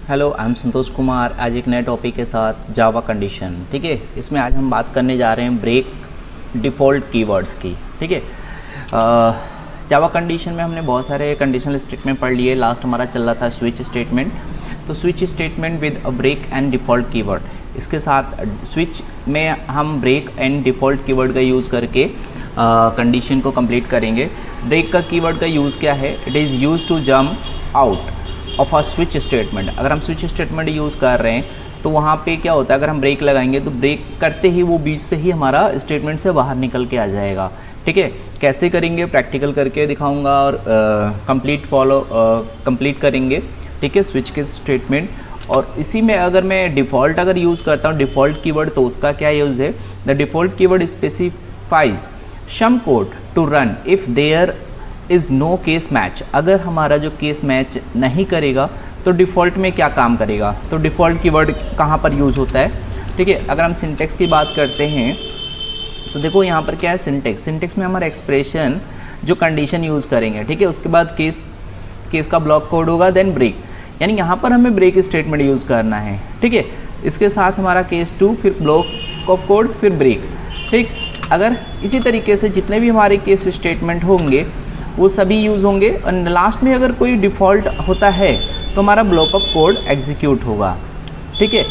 Hello, I am Santosh Kumar. आज एक नए टॉपिक के साथ जावा कंडीशन। ठीक है, इसमें आज हम बात करने जा रहे हैं ब्रेक डिफ़ॉल्ट कीवर्ड्स की। ठीक है, जावा कंडीशन में हमने बहुत सारे कंडीशनल स्टेटमेंट पढ़ लिए। लास्ट हमारा चल रहा था स्विच स्टेटमेंट। तो switch statement with a break and default keyword. इसके साथ स्विच में हम ब्रेक एंड डिफ़ॉल्ट कीवर्ड का यूज़ करके कंडीशन को कंप्लीट करेंगे। ब्रेक का कीवर्ड का यूज़ क्या है? It is use to jump out of a switch statement. अगर हम स्विच स्टेटमेंट यूज़ कर रहे हैं तो वहाँ पे क्या होता है, अगर हम ब्रेक लगाएंगे तो ब्रेक करते ही वो बीच से ही हमारा स्टेटमेंट से बाहर निकल के आ जाएगा। ठीक है, कैसे करेंगे प्रैक्टिकल करके दिखाऊंगा और कंप्लीट करेंगे। ठीक है, स्विच के स्टेटमेंट। और इसी में अगर मैं डिफ़ॉल्ट अगर यूज़ करता हूँ डिफ़ॉल्ट कीवर्ड, तो उसका क्या यूज़ है? The default keyword specifies some code to run if there is no case match. अगर हमारा जो केस मैच नहीं करेगा तो डिफ़ॉल्ट में क्या काम करेगा? तो डिफ़ॉल्ट कीवर्ड कहाँ पर यूज़ होता है? ठीक है, अगर हम सिंटेक्स की बात करते हैं तो देखो यहाँ पर क्या है सिंटेक्स। सिंटेक्स में हमारा एक्सप्रेशन जो कंडीशन यूज़ करेंगे, ठीक है, उसके बाद केस का ब्लॉक कोड होगा, देन ब्रेक। यानी यहाँ पर हमें ब्रेक स्टेटमेंट यूज़ करना है। ठीक है, इसके साथ हमारा केस 2, फिर ब्लॉक ऑफ कोड, फिर ब्रेक। ठीक, अगर इसी तरीके से जितने भी हमारे केस स्टेटमेंट होंगे वो सभी यूज़ होंगे। और लास्ट में अगर कोई डिफ़ॉल्ट होता है तो हमारा ब्लॉक ऑफ कोड एग्जीक्यूट होगा। ठीक है,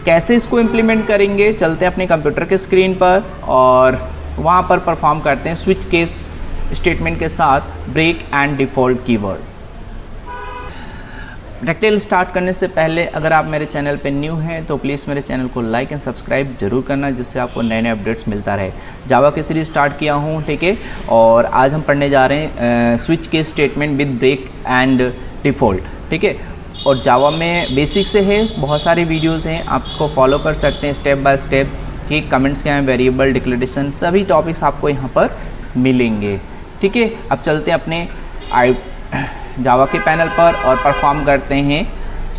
कैसे इसको इम्प्लीमेंट करेंगे? चलते हैं अपने कंप्यूटर के स्क्रीन पर और वहाँ पर परफॉर्म करते हैं स्विच केस स्टेटमेंट के साथ break and default keyword. Practical start करने से पहले अगर आप मेरे चैनल पे न्यू हैं तो प्लीज़ मेरे चैनल को लाइक एंड सब्सक्राइब जरूर करना, जिससे आपको नए नए अपडेट्स मिलता रहे। जावा की सीरीज स्टार्ट किया हूँ, ठीक है, और आज हम पढ़ने जा रहे हैं स्विच के statement with break and default. ठीक है, और जावा में बेसिक से है, बहुत सारे वीडियोज़ हैं, आप इसको फॉलो कर सकते हैं स्टेप बाय स्टेप कि कमेंट्स क्या हैं, वेरिएबल, डिक्लेरेशन, सभी टॉपिक्स आपको यहाँ पर मिलेंगे। ठीक है, अब चलते हैं अपने जावा के पैनल पर और परफॉर्म करते हैं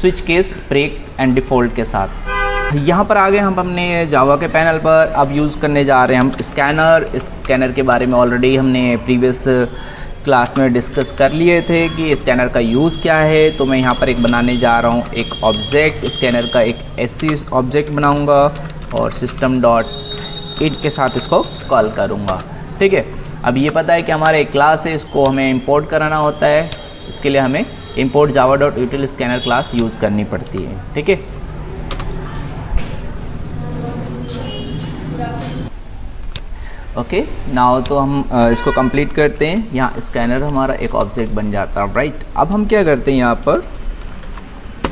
switch case break and default के साथ। यहाँ पर आगे हम अपने जावा के पैनल पर अब यूज़ करने जा रहे हैं हम स्कैनर। स्कैनर के बारे में ऑलरेडी हमने प्रीवियस क्लास में डिस्कस कर लिए थे कि स्कैनर का यूज़ क्या है। तो मैं यहाँ पर एक बनाने जा रहा हूँ एक ऑब्जेक्ट स्कैनर का, एक ऐसी ऑब्जेक्ट बनाऊँगा और system.in के साथ इसको कॉल करूँगा। ठीक है, अब ये पता है कि हमारा एक क्लास है, इसको हमें इंपोर्ट कराना होता है। इसके लिए हमें import java.util scanner class use करनी पड़ती है। ठीक है, ओके नाउ तो हम इसको कंप्लीट करते हैं। यहाँ स्कैनर हमारा एक ऑब्जेक्ट बन जाता है, राइट। अब हम क्या करते हैं, यहाँ पर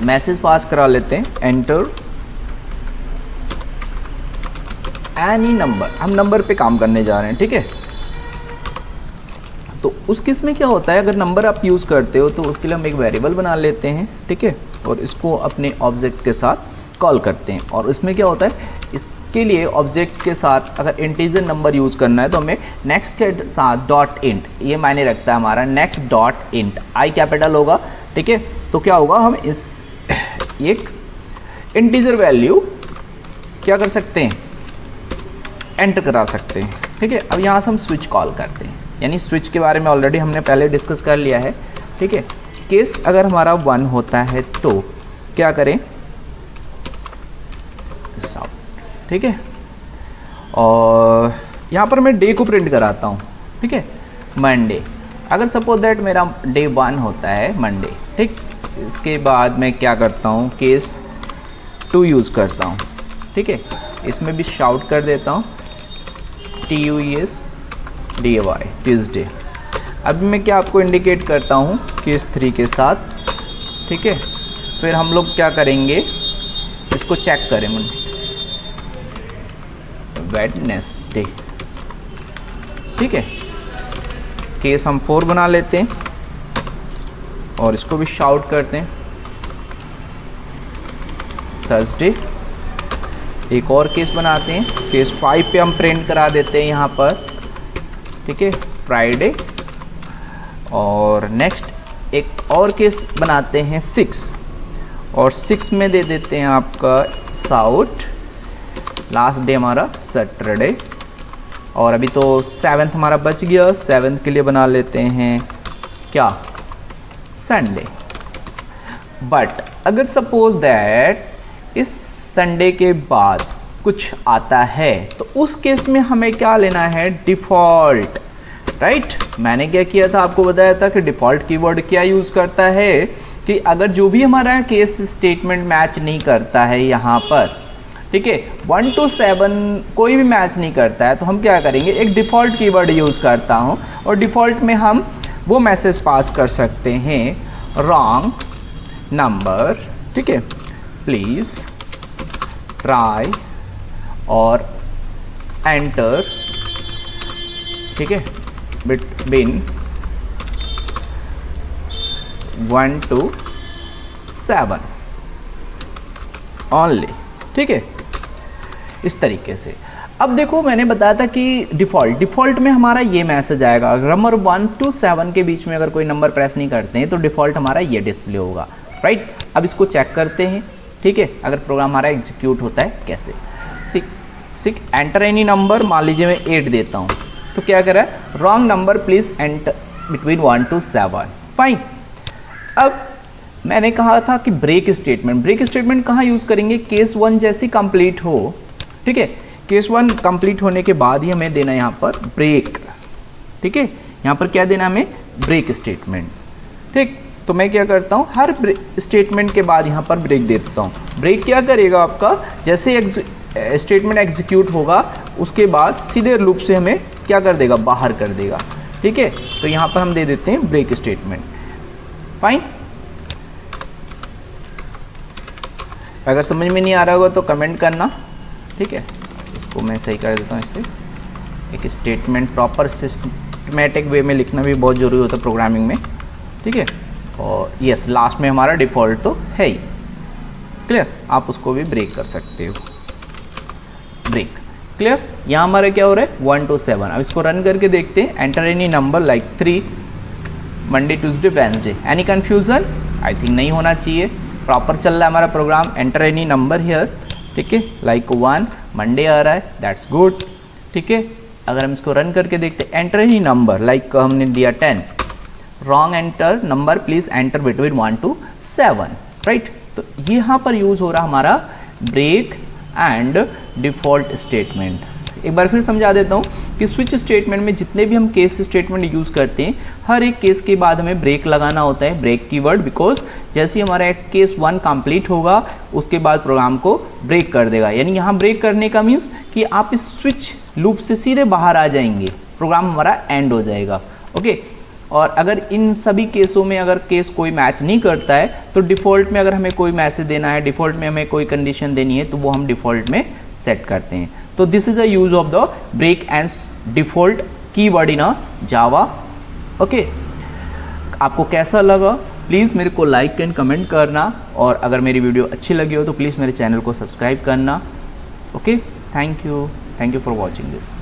मैसेज पास करा लेते हैं, एंटर एनी नंबर। हम नंबर पे काम करने जा रहे हैं। ठीक है, तो उस केस में क्या होता है, अगर नंबर आप यूज़ करते हो तो उसके लिए हम एक वेरिएबल बना लेते हैं। ठीक है, और इसको अपने ऑब्जेक्ट के साथ कॉल करते हैं। और इसमें क्या होता है, इसके लिए ऑब्जेक्ट के साथ अगर इंटीजर नंबर यूज़ करना है तो हमें नेक्स्ट के साथ डॉट इंट, ये मायने रखता है हमारा नेक्स्ट डॉट इंट, आई कैपिटल होगा। ठीक है, तो क्या होगा, हम इस एक इंटीजर वैल्यू क्या कर सकते हैं, एंटर करा सकते हैं। ठीक है, अब यहाँ से हम स्विच कॉल करते हैं, यानी स्विच के बारे में ऑलरेडी हमने पहले डिस्कस कर लिया है। ठीक है, केस अगर हमारा 1 होता है तो क्या करें, ठीक है, और यहाँ पर मैं डे को प्रिंट कराता हूँ। ठीक है, मंडे। अगर सपोज दैट मेरा डे 1 होता है मंडे, ठीक, इसके बाद मैं क्या करता हूँ, केस 2 यूज़ करता हूँ। ठीक है, इसमें भी शाउट कर देता हूँ TUESDAY ट्यूसडे। अब मैं क्या आपको इंडिकेट करता हूँ केस 3 के साथ। ठीक है, फिर हम लोग क्या करेंगे, इसको चेक करें, वेडनेसडे। ठीक है, केस हम 4 बना लेते हैं और इसको भी शाउट करते हैं थर्सडे। एक और केस बनाते हैं, केस 5 पे हम प्रिंट करा देते हैं यहाँ पर। ठीक है, फ्राइडे। और नेक्स्ट एक और केस बनाते हैं 6, और 6 में दे देते हैं आपका साउथ। लास्ट डे हमारा सैटरडे। और अभी तो 7th हमारा बच गया, 7th के लिए बना लेते हैं क्या, संडे। बट अगर सपोज दैट इस संडे के बाद कुछ आता है तो उस केस में हमें क्या लेना है, डिफ़ॉल्ट, राइट। मैंने क्या किया था, आपको बताया था कि डिफ़ॉल्ट कीवर्ड क्या यूज़ करता है कि अगर जो भी हमारा केस स्टेटमेंट मैच नहीं करता है यहाँ पर, ठीक है, 1 to 7 कोई भी मैच नहीं करता है, तो हम क्या करेंगे, एक डिफ़ॉल्ट कीवर्ड यूज़ करता हूँ और डिफ़ॉल्ट में हम वो मैसेज पास कर सकते हैं, रॉन्ग नंबर, ठीक है, प्लीज़ ट्राई और एंटर, ठीक है, बिटवीन 1 to 7 ओनली, ठीक है, इस तरीके से। अब देखो मैंने बताया था कि डिफ़ॉल्ट में हमारा ये मैसेज आएगा, नंबर 1 to 7 के बीच में अगर कोई नंबर प्रेस नहीं करते हैं तो डिफ़ॉल्ट हमारा ये डिस्प्ले होगा, राइट। अब इसको चेक करते हैं, ठीक है, अगर प्रोग्राम हमारा एग्जीक्यूट होता है कैसे। सिक एंटर एनी नंबर, मान लीजिए मैं 8 देता हूँ तो क्या कर रहा है, wrong number please enter between 1 to 7, fine. अब मैंने कहा था कि ब्रेक स्टेटमेंट कहाँ यूज़ करेंगे, केस 1 जैसी कंप्लीट हो, ठीक है, केस 1 कंप्लीट होने के बाद ही हमें देना यहाँ पर ब्रेक, ठीक है, यहाँ पर क्या देना हमें, ब्रेक स्टेटमेंट, ठीक। तो मैं क्या करता हूँ, हर स्टेटमेंट के बाद यहाँ पर ब्रेक दे देता हूँ। ब्रेक क्या करेगा आपका, जैसे स्टेटमेंट एग्जीक्यूट होगा उसके बाद सीधे लूप से हमें क्या कर देगा, बाहर कर देगा, ठीक है। तो यहाँ पर हम दे देते हैं ब्रेक स्टेटमेंट, फाइन। अगर समझ में नहीं आ रहा होगा तो कमेंट करना, ठीक है। इसको मैं सही कर देता हूँ, इसे एक स्टेटमेंट प्रॉपर सिस्टमेटिक वे में लिखना भी बहुत ज़रूरी होता है प्रोग्रामिंग में, ठीक है। और यस, लास्ट में हमारा डिफ़ॉल्ट तो है ही, क्लियर। आप उसको भी ब्रेक कर सकते हो, ब्रेक, क्लियर। यहाँ हमारा क्या हो रहा है, 1 to 7। अब इसको रन करके देखते हैं, enter any number like 3 Monday Tuesday Wednesday, any confusion, I think नहीं होना चाहिए, प्रॉपर चल रहा है हमारा program. Enter any number here, ठीक है, लाइक 1 मंडे आ रहा है, दैट्स गुड, ठीक है। अगर हम इसको रन करके देखते हैं, एंटर एनी नंबर लाइक हमने दिया 10, wrong enter number please enter between 1 to 7, right. तो यहाँ पर यूज़ हो रहा हमारा ब्रेक एंड डिफ़ॉल्ट स्टेटमेंट। एक बार फिर समझा देता हूँ कि स्विच स्टेटमेंट में जितने भी हम केस स्टेटमेंट यूज़ करते हैं, हर एक केस के बाद हमें ब्रेक लगाना होता है, ब्रेक कीवर्ड, बिकॉज जैसे ही हमारा एक केस 1 कंप्लीट होगा उसके बाद प्रोग्राम को ब्रेक कर देगा। यानी यहाँ ब्रेक करने का मीन्स कि आप इस स्विच लूप से सीधे बाहर आ जाएंगे, प्रोग्राम हमारा एंड हो जाएगा, ओके। और अगर इन सभी केसों में अगर केस कोई मैच नहीं करता है तो डिफ़ॉल्ट में अगर हमें कोई मैसेज देना है, डिफ़ॉल्ट में हमें कोई कंडीशन देनी है तो वो हम डिफ़ॉल्ट में सेट करते हैं। तो this is the use of the break and default keyword in a Java, okay. आपको कैसा लगा प्लीज़ मेरे को लाइक एंड कमेंट करना, और अगर मेरी वीडियो अच्छी लगी हो तो प्लीज़ मेरे चैनल को सब्सक्राइब करना, okay. Thank you for watching this.